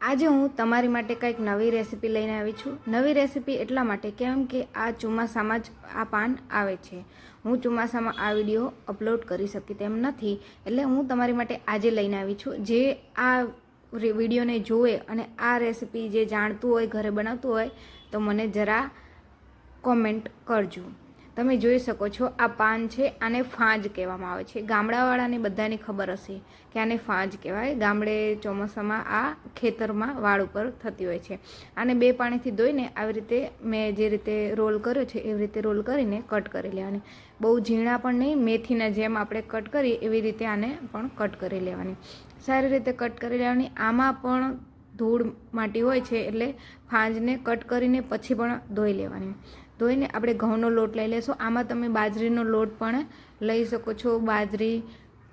આજે હું તમારી માટે કંઈક નવી રેસીપી લઈને આવી છું. નવી રેસીપી એટલા માટે કેમ કે આ ચોમાસામાં જ આ પાન આવે છે. હું ચોમાસામાં આ વિડીયો અપલોડ કરી શકી તેમ નથી, એટલે હું તમારી માટે આજે લઈને આવી છું. જે આ વિડીયોને જોવે અને આ રેસીપી જે જાણતું હોય, ઘરે બનાવતું હોય, તો મને જરા કોમેન્ટ કરજો. તમે જોઈ શકો છો આ પાન છે, આને ફાંજ કહેવામાં આવે છે. ગામડાવાળાને બધાને ખબર હશે કે આને ફાંજ કહેવાય. ગામડે ચોમાસામાં આ ખેતરમાં વાળ ઉપર થતી હોય છે. આને બે પાણીથી ધોઈને આવી રીતે મેં જે રીતે રોલ કર્યો છે એવી રીતે રોલ કરીને કટ કરી લેવાની. બહુ ઝીણા પણ નહીં, મેથીના જેમ આપણે કટ કરીએ એવી રીતે આને પણ કટ કરી લેવાની. સારી રીતે કટ કરી લેવાની. આમાં પણ ધૂળ માટી હોય છે, એટલે ફાંજને કટ કરીને પછી પણ ધોઈ લેવાની. ધોઈને આપણે ઘઉંનો લોટ લઈ લેશું. આમાં તમે બાજરીનો લોટ પણ લઈ શકો છો, બાજરી,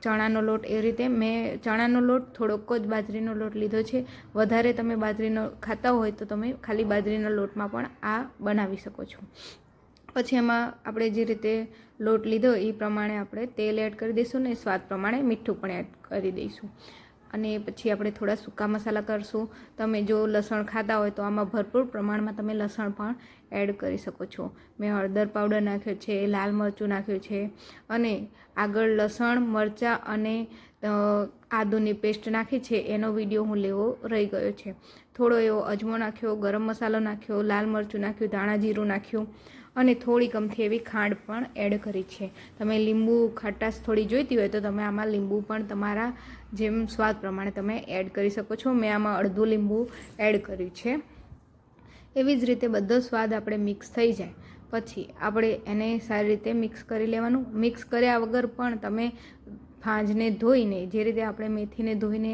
ચણાનો લોટ. એ રીતે મેં ચણાનો લોટ, થોડોક જ બાજરીનો લોટ લીધો છે. વધારે તમે બાજરીનો ખાતા હોય તો તમે ખાલી બાજરીના લોટમાં પણ આ બનાવી શકો છો. પછી એમાં આપણે જે રીતે લોટ લીધો એ પ્રમાણે આપણે તેલ એડ કરી દઈશું ને સ્વાદ પ્રમાણે મીઠું પણ એડ કરી દઈશું. અને પછી આપણે થોડા સૂકા મસાલા કરશું. તમે જો લસણ ખાતા હોય તો આમાં ભરપૂર પ્રમાણમાં તમે લસણ પણ એડ કરી શકો છો. મેં હળદર પાવડર નાખ્યો છે, લાલ મરચું નાખ્યું છે, અને આગળ લસણ, મરચાં અને આદુની પેસ્ટ નાખી છે એનો વિડીયો હું લેવો રહી ગયો છે. થોડો એવો અજમો નાખ્યો, ગરમ મસાલો નાખ્યો, લાલ મરચું નાખ્યું, ધાણા જીરું નાખ્યું અને થોડી કમથી એવી ખાંડ પણ એડ કરી છે. તમે લીંબુ ખટાશ થોડી જોઈતી હોય તો તમે આમાં લીંબુ પણ તમારા જેમ સ્વાદ પ્રમાણે તમે એડ કરી શકો છો. મેં આમાં અડધું લીંબુ એડ કર્યું છે. એવી જ રીતે બધો સ્વાદ આપણે મિક્સ થઈ જાય પછી આપણે એને સારી રીતે મિક્સ કરી લેવાનું. મિક્સ કર્યા વગર પણ તમે ફાંજને ધોઈને, જે રીતે આપણે મેથીને ધોઈને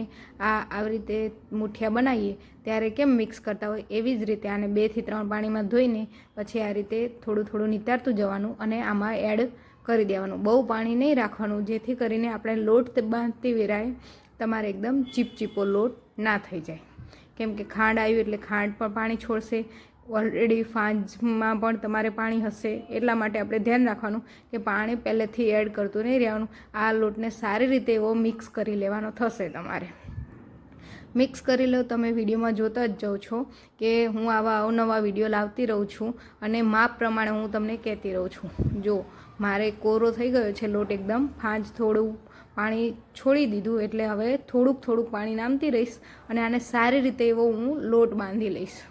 આવી રીતે મુઠિયા બનાવીએ ત્યારે કેમ મિક્સ કરતા હોય એવી જ રીતે આને 2 થી 3 પાણીમાં ધોઈને પછી આ રીતે થોડું થોડું નિતારતું જવાનું અને આમાં એડ કરી દેવાનું. બહુ પાણી નહીં રાખવાનું, જેથી કરીને આપણે લોટ બાંધતી વેરાય તમારે એકદમ ચીપચીપો લોટ ના થઈ જાય. કેમ કે ખાંડ આવ્યું એટલે ખાંડ પણ પાણી છોડશે. ઓલરેડી ફાંજમાં પણ તમારે પાણી હશે, એટલા માટે આપણે ધ્યાન રાખવાનું કે પાણી પહેલેથી એડ કરતું નહીં રહેવાનું. આ લોટને સારી રીતે એવો મિક્સ કરી લેવાનો થશે. તમારે મિક્સ કરી લો. તમે વિડીયોમાં જોતા જ જાઓ છો કે હું આવા અવનવા વિડીયો લાવતી રહું છું અને માપ પ્રમાણે હું તમને કહેતી રહું છું. જો મારે કોરો થઈ ગયો છે લોટ એકદમ, ફાંજ થોડું પાણી છોડી દીધું એટલે હવે થોડુંક પાણી નામતી રહીશ અને આને સારી રીતે એવો હું લોટ બાંધી લઈશ.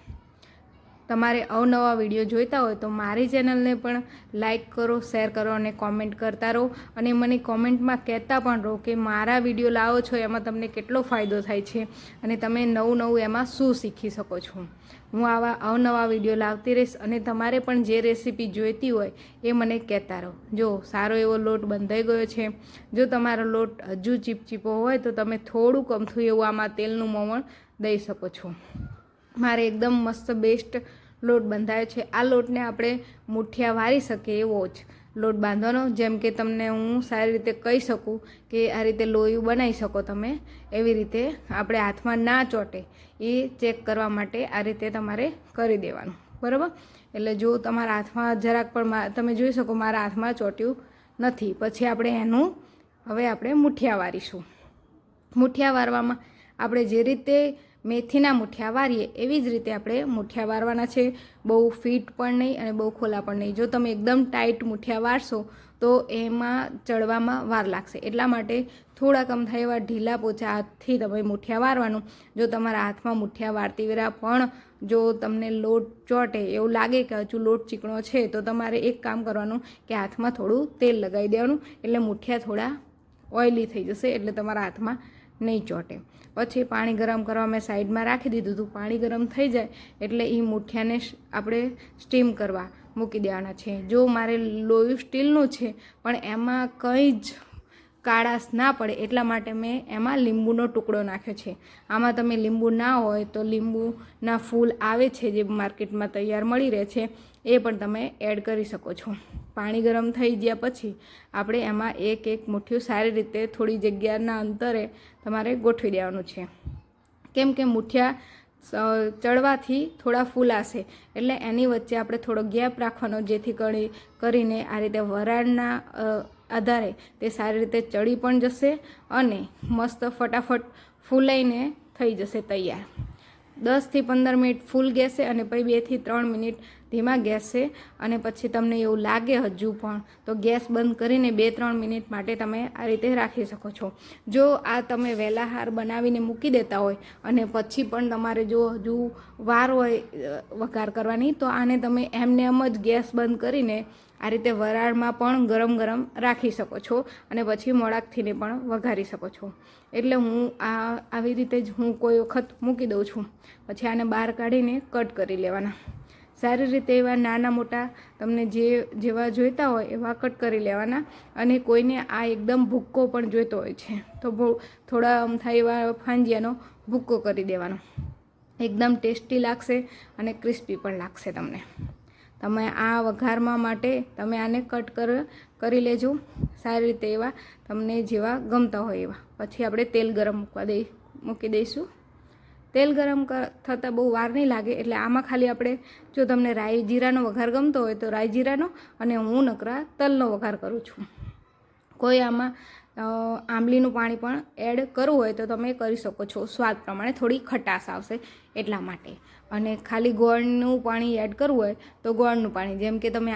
તમારે અવનવા વિડીયો જોઈતા હોય તો મારી ચેનલને પણ લાઈક કરો, શેર કરો અને કોમેન્ટ કરતા રહો. અને મને કોમેન્ટમાં કહેતા પણ રહો કે મારા વિડીયો લાવો છો એમાં તમને કેટલો ફાયદો થાય છે અને તમે નવું એમાં શું શીખી શકો છો. હું આવા અવનવા વિડીયો લાવતી રહીશ અને તમારે પણ જે રેસીપી જોઈતી હોય એ મને કહેતા રહો. જો સારો એવો લોટ બંધાઈ ગયો છે. જો તમારો લોટ હજુ ચીપચીપો હોય તો તમે થોડુંક અમથું એવું આમાં તેલનું મોવણ દઈ શકો છો. મારે એકદમ મસ્ત બેસ્ટ લોટ બંધાયો છે. આ લોટને આપણે મુઠિયા વારી શકીએ એવો જ લોટ બાંધવાનો. જેમ કે તમને હું સારી રીતે કહી શકું કે આ રીતે લોયું બનાવી શકો તમે, એવી રીતે આપણે હાથમાં ના ચોંટે એ ચેક કરવા માટે આ રીતે તમારે કરી દેવાનું, બરાબર? એટલે જો તમારા હાથમાં જરાક પણ તમે જોઈ શકો મારા હાથમાં ચોંટ્યું નથી. પછી આપણે મુઠિયા વારીશું. મુઠિયા વારવામાં આપણે જે રીતે મેથીના મુઠિયા વારીએ એવી જ રીતે આપણે મુઠિયા વારવાના છે. બહુ ફિટ પણ નહીં અને બહુ ખોલા પણ નહીં. જો તમે એકદમ ટાઈટ મુઠિયા વારશો તો એમાં ચડવામાં વાર લાગશે. એટલા માટે થોડાક અમથા એવા ઢીલા પોચા હાથથી તમે મુઠિયા વારવાનું. જો તમારા હાથમાં મુઠિયા વારતી વેરા પણ જો તમને લોટ ચોંટે એવું લાગે કે હજુ લોટ ચીકણો છે તો તમારે એક કામ કરવાનું કે હાથમાં થોડું તેલ લગાવી દેવાનું, એટલે મુઠિયા થોડા ઓઇલી થઈ જશે, એટલે તમારા હાથમાં નહીં ચોંટે. પછી પાણી ગરમ કરવા મેં સાઈડમાં રાખી દીધું હતું. પાણી ગરમ થઈ જાય એટલે એ મુઠિયાને આપણે સ્ટીમ કરવા મૂકી દેવાના છે. જો મારે લોયું સ્ટીલનું છે પણ એમાં કંઈ જ કાળાશ ના પડે એટલા માટે મેં એમાં લીંબુનો ટુકડો નાખ્યો છે. આમાં તમે લીંબુ ના હોય તો લીંબુના ફૂલ આવે છે જે માર્કેટમાં તૈયાર મળી રહે છે, એ પણ તમે એડ કરી શકો છો. પાણી ગરમ થઈ ગયા પછી આપણે એમાં એક મુઠ્ઠીયું સારી રીતે થોડી જગ્યાના અંતરે તમારે ગોઠવી દેવાનું છે. કેમ કે મુઠિયા ચડવાથી થોડા ફૂલાશે એટલે એની વચ્ચે આપણે થોડો ગેપ રાખવાનો, જેથી કરીને આ રીતે વરાળના આધારે તે સારી રીતે ચડી પણ જશે અને મસ્ત ફટાફટ ફૂલાઈને થઈ જશે તૈયાર. 10થી 15 મિનિટ ફૂલ ગેસે અને પછી 2 થી 3 મિનિટ ધીમા ગેસે, અને પછી તમને એવું લાગે હજુ પણ તો ગેસ બંધ કરીને 2-3 મિનિટ માટે તમે આ રીતે રાખી શકો છો. જો આ તમે વહેલા હાર બનાવીને મૂકી દેતા હોય અને પછી પણ તમારે જો હજુ વાર હોય વઘાર કરવાની, તો આને તમે એમને એમ જ ગેસ બંધ કરીને આ રીતે વરાળમાં પણ ગરમ ગરમ રાખી શકો છો અને પછી મોળાકથીને પણ વઘારી શકો છો. એટલે હું આવી રીતે જ હું કોઈ વખત મૂકી દઉં છું. પછી આને બહાર કાઢીને કટ કરી લેવાના. સારી રીતે એવા નાના મોટા તમને જેવા જોઈતા હોય એવા કટ કરી લેવાના. અને કોઈને આ એકદમ ભૂક્કો પણ જોઈતો હોય છે તો બહુ થોડા થાય એવા ફાંજિયાનો ભૂક્કો કરી દેવાનો. એકદમ ટેસ્ટી લાગશે અને ક્રિસ્પી પણ લાગશે તમને. તમે આ વઘારમાં માટે તમે આને કટ કરી લેજો સારી રીતે એવા તમને જેવા ગમતા હોય એવા. પછી આપણે તેલ ગરમ મૂકી દઈશું. તેલ ગરમ થતાં બહુ વાર નહીં લાગે. એટલે આમાં ખાલી આપણે જો તમને રાઈ જીરાનો વઘાર ગમતો હોય તો રાઈ જીરાનો, અને હું નકરા તલનો વઘાર કરું છું. કોઈ આમાં આંબલીનું પાણી પણ એડ કરવું હોય તો તમે કરી શકો છો, સ્વાદ પ્રમાણે થોડી ખટાશ આવશે એટલા માટે. અને ખાલી ગોળનું પાણી એડ કરવું હોય તો ગોળનું પાણી, જેમ કે તમે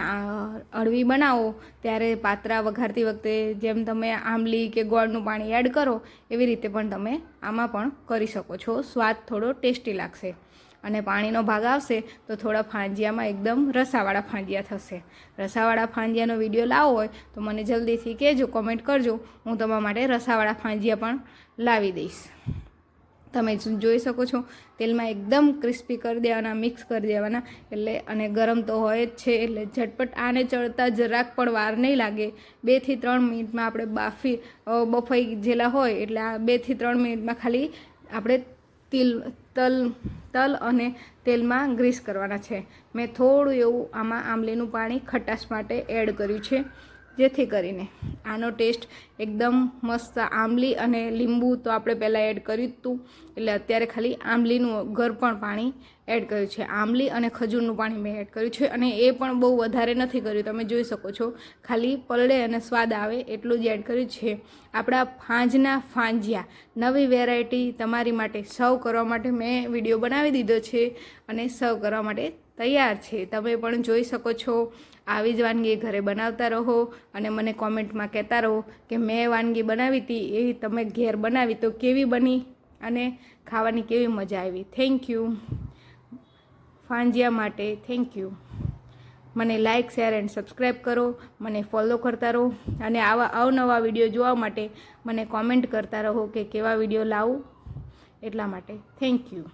અળવી બનાવો ત્યારે પાત્રા વઘારતી વખતે જેમ તમે આંબલી કે ગોળનું પાણી એડ કરો એવી રીતે પણ તમે આમાં પણ કરી શકો છો. સ્વાદ થોડો ટેસ્ટી લાગશે. અને પાણીનો ભાગ આવશે તો થોડા ફાંજિયામાં એકદમ રસાવાળા ફાંજિયા થશે. રસાવાળા ફાંજિયાનો વિડીયો લાવો હોય તો મને જલ્દીથી કહેજો, કોમેન્ટ કરજો. હું તમારા માટે રસાવાળા ફાંજિયા પણ લાવી દઈશ. તમે જોઈ શકો છો તેલમાં એકદમ ક્રિસ્પી કરી દેવાના, મિક્સ કરી દેવાના. એટલે અને ગરમ તો હોય જ છે એટલે ઝટપટ આને ચડતા જરાક પણ વાર નહીં લાગે. 2 થી 3 મિનિટમાં આપણે બફાઈ ગયેલા હોય એટલે આ 2 થી 3 મિનિટમાં ખાલી આપણે તલ અને તેલમાં ગ્રીસ કરવાના છે. મેં થોડું એવું આમાં આંબલીનું પાણી ખટાશ માટે એડ કર્યું છે, જેથી કરીને આનો ટેસ્ટ એકદમ મસ્ત. આંબલી અને લીંબુ તો આપણે પહેલાં એડ કર્યું જ હતું, એટલે અત્યારે ખાલી આંબલીનું પણ પાણી એડ કર્યું છે. આંબલી અને ખજૂરનું પાણી મેં એડ કર્યું છે, અને એ પણ બહુ વધારે નથી કર્યું. તમે જોઈ શકો છો ખાલી પલળે અને સ્વાદ આવે એટલું જ એડ કર્યું છે. આપણા ફાંજના ફાંજિયા નવી વેરાયટી તમારી માટે સર્વ કરવા માટે મેં વિડીયો બનાવી દીધો છે અને સર્વ કરવા માટે તૈયાર છે. તમે પણ જોઈ શકો છો. આવી જ વાનગી ઘરે બનાવતા રહો અને મને કોમેન્ટમાં કહેતા રહો કે મેં વાનગી બનાવી હતી એ તમે ઘેર બનાવી તો કેવી બની અને ખાવાની કેવી મજા આવી. Thank you. ફાંજિયા માટે થેન્ક યુ. મને લાઇક, શેર એન્ડ સબસ્ક્રાઈબ કરો. મને ફોલો કરતા રહો અને આવા અવનવા વિડીયો જોવા માટે મને કોમેન્ટ કરતા રહો કે કેવા વિડીયો લાવું એટલા માટે. Thank you.